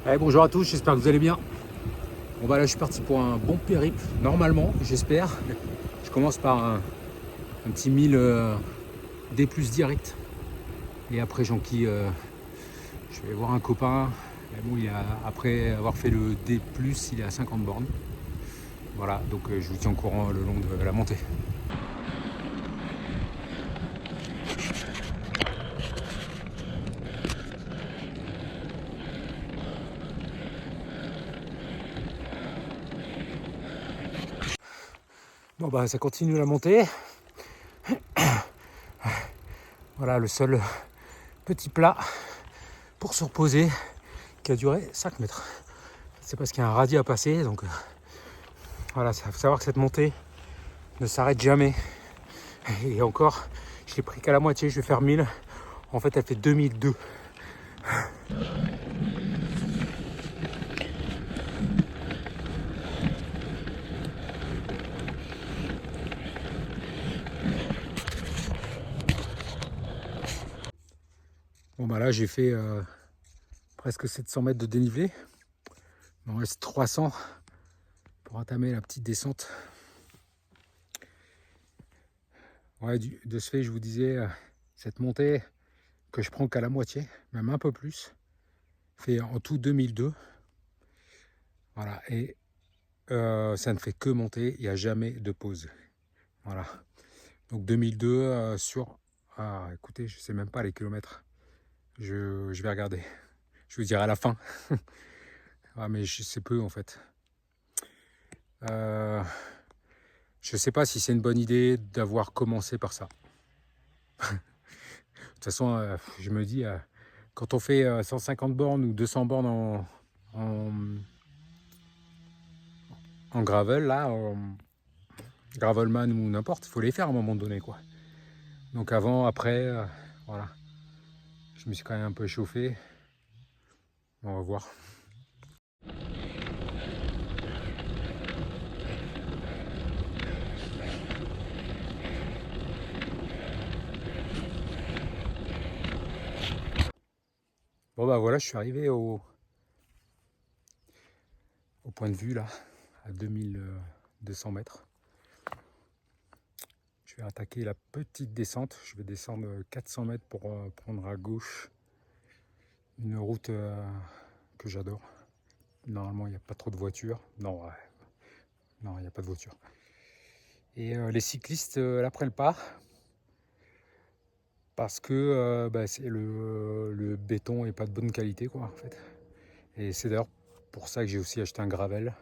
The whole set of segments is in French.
Allez, bonjour à tous, j'espère que vous allez bien. Bon bah là je suis parti pour un bon périple, normalement, j'espère. Je commence par un petit 1000 D+ direct. Et après j'enquille, je vais voir un copain. Mais bon, après avoir fait le D+, il est à 50 bornes. Voilà, donc je vous tiens au courant le long de la montée. Bon bah ça continue la montée. Voilà le seul petit plat pour se reposer qui a duré 5 mètres. C'est parce qu'il y a un radis à passer, donc voilà, il faut savoir que cette montée ne s'arrête jamais. Et encore, je l'ai pris qu'à la moitié, je vais faire 1000. En fait, elle fait 2002. Bon bah là, j'ai fait presque 700 mètres de dénivelé. Il m'en reste 300 pour entamer la petite descente. Ouais, de ce fait, je vous disais, cette montée que je prends qu'à la moitié, même un peu plus, fait en tout 2002. Voilà, et ça ne fait que monter, il n'y a jamais de pause. Voilà, donc 2002 sur... Ah, écoutez, je ne sais même pas les kilomètres. Je vais regarder. Je vous dirai à la fin. Ah, mais je sais peu en fait. Je sais pas si c'est une bonne idée d'avoir commencé par ça. De toute façon, je me dis, quand on fait 150 bornes ou 200 bornes en gravel, là, gravelman ou n'importe, il faut les faire à un moment donné, quoi. Donc avant, après, voilà. Je me suis quand même un peu échauffé. On va voir. Bon bah voilà, je suis arrivé au point de vue là, à 2200 mètres. Je vais attaquer la petite descente. Je vais descendre 400 mètres pour prendre à gauche une route que j'adore. Normalement, il n'y a pas trop de voitures. Non, non, il n'y a pas de voitures. Et les cyclistes la prennent pas parce que c'est le béton n'est pas de bonne qualité, quoi, en fait. Et c'est d'ailleurs pour ça que j'ai aussi acheté un gravel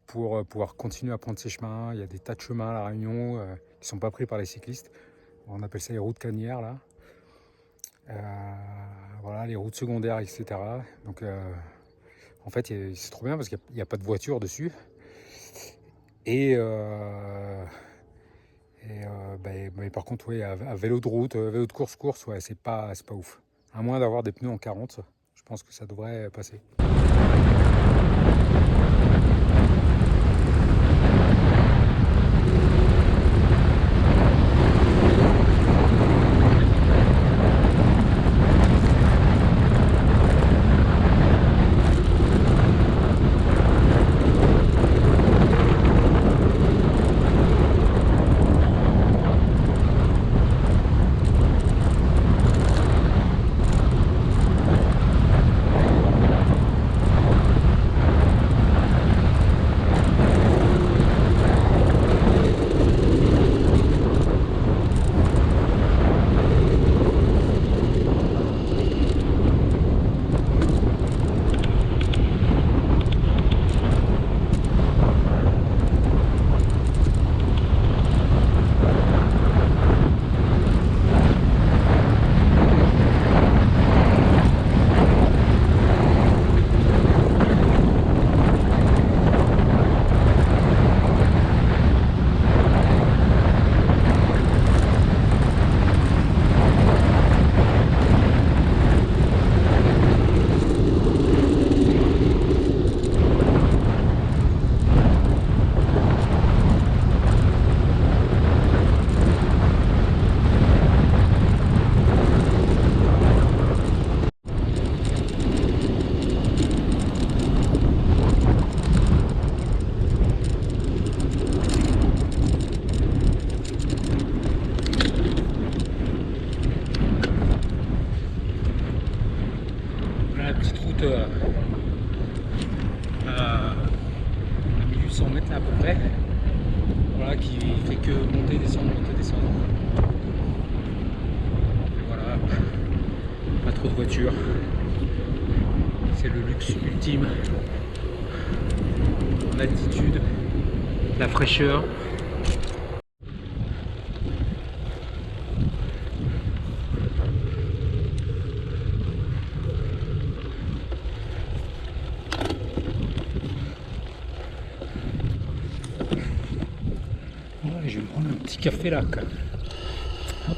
pour pouvoir continuer à prendre ces chemins. Il y a des tas de chemins à La Réunion qui ne sont pas pris par les cyclistes. On appelle ça les routes canières, là. Voilà, les routes secondaires, etc. Donc, en fait, c'est trop bien parce qu'il n'y a pas de voiture dessus. Mais par contre, ouais, à vélo de route, vélo de course, ouais, c'est pas ouf. À moins d'avoir des pneus en 40, je pense que ça devrait passer. petite route à 1800 mètres là, à peu près. Voilà, qui fait que monter, descendre, monter, descendre. Et voilà, pas trop de voitures. C'est le luxe ultime. L'altitude, la fraîcheur. Ouais, je vais me prendre un petit café là quand même. Hop.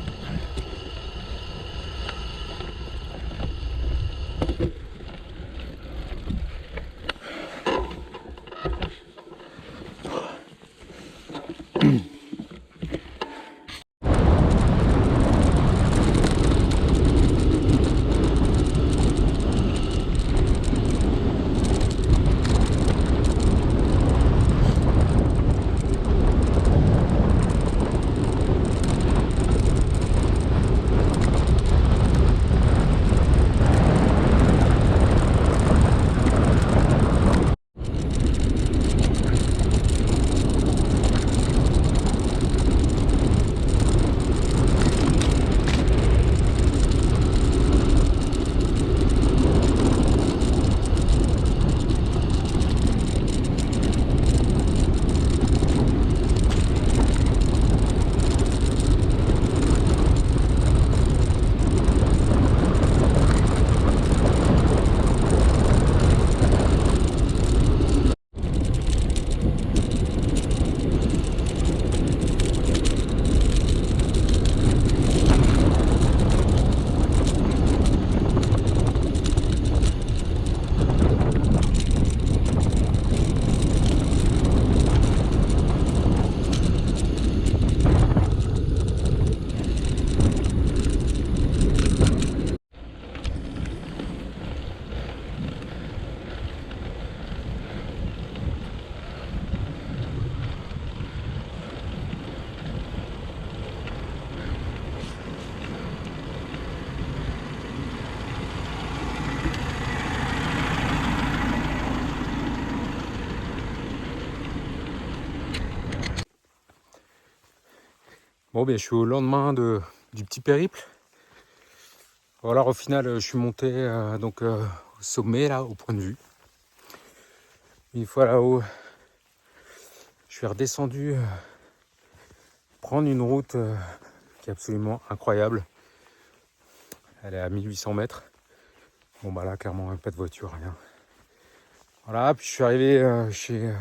Bon, ben, je suis au lendemain du petit périple. Voilà, au final, je suis monté au sommet, là, au point de vue. Une fois là-haut, je suis redescendu prendre une route qui est absolument incroyable. Elle est à 1800 mètres. Bon, bah là, clairement, pas de voiture, rien. Voilà, puis je suis arrivé chez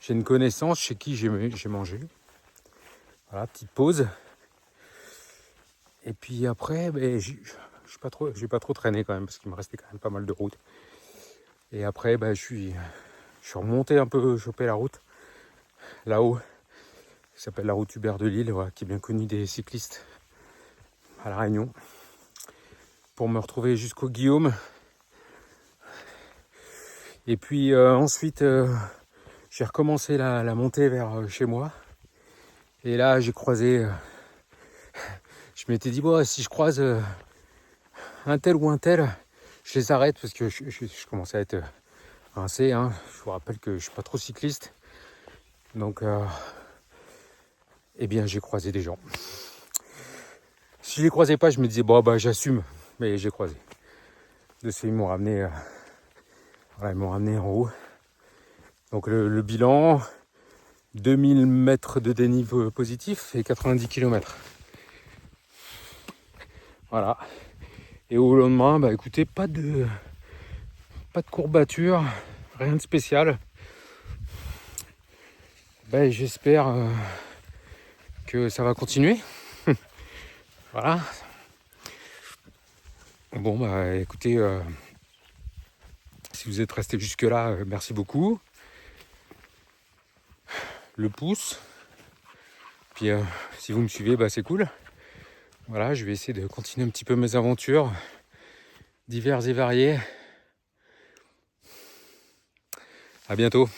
une connaissance chez qui j'ai mangé. Voilà, petite pause. Et puis après, ben, j'ai pas trop traîné quand même, parce qu'il me restait quand même pas mal de route. Et après, ben, je suis remonté un peu, choper la route là-haut, qui s'appelle la route Hubert de Lille, voilà, qui est bien connue des cyclistes à La Réunion, pour me retrouver jusqu'au Guillaume. Et puis ensuite, j'ai recommencé la montée vers chez moi. Et là, j'ai croisé, je m'étais dit, bon, si je croise un tel ou un tel, je les arrête, parce que je commençais à être rincé. Hein. Je vous rappelle que je suis pas trop cycliste. Donc, eh bien, j'ai croisé des gens. Si je les croisais pas, je me disais, bon, bah, j'assume. Mais j'ai croisé. De ce fait, ils m'ont ramené en haut. Donc, le bilan, 2000 mètres de dénive positif et 90 km. Voilà. Et au lendemain, bah écoutez, pas de courbature, rien de spécial. Bah, j'espère que ça va continuer. Voilà. Bon, bah écoutez, si vous êtes resté jusque là, merci beaucoup. Le pouce. Puis si vous me suivez, bah c'est cool. Voilà, je vais essayer de continuer un petit peu mes aventures diverses et variées. À bientôt.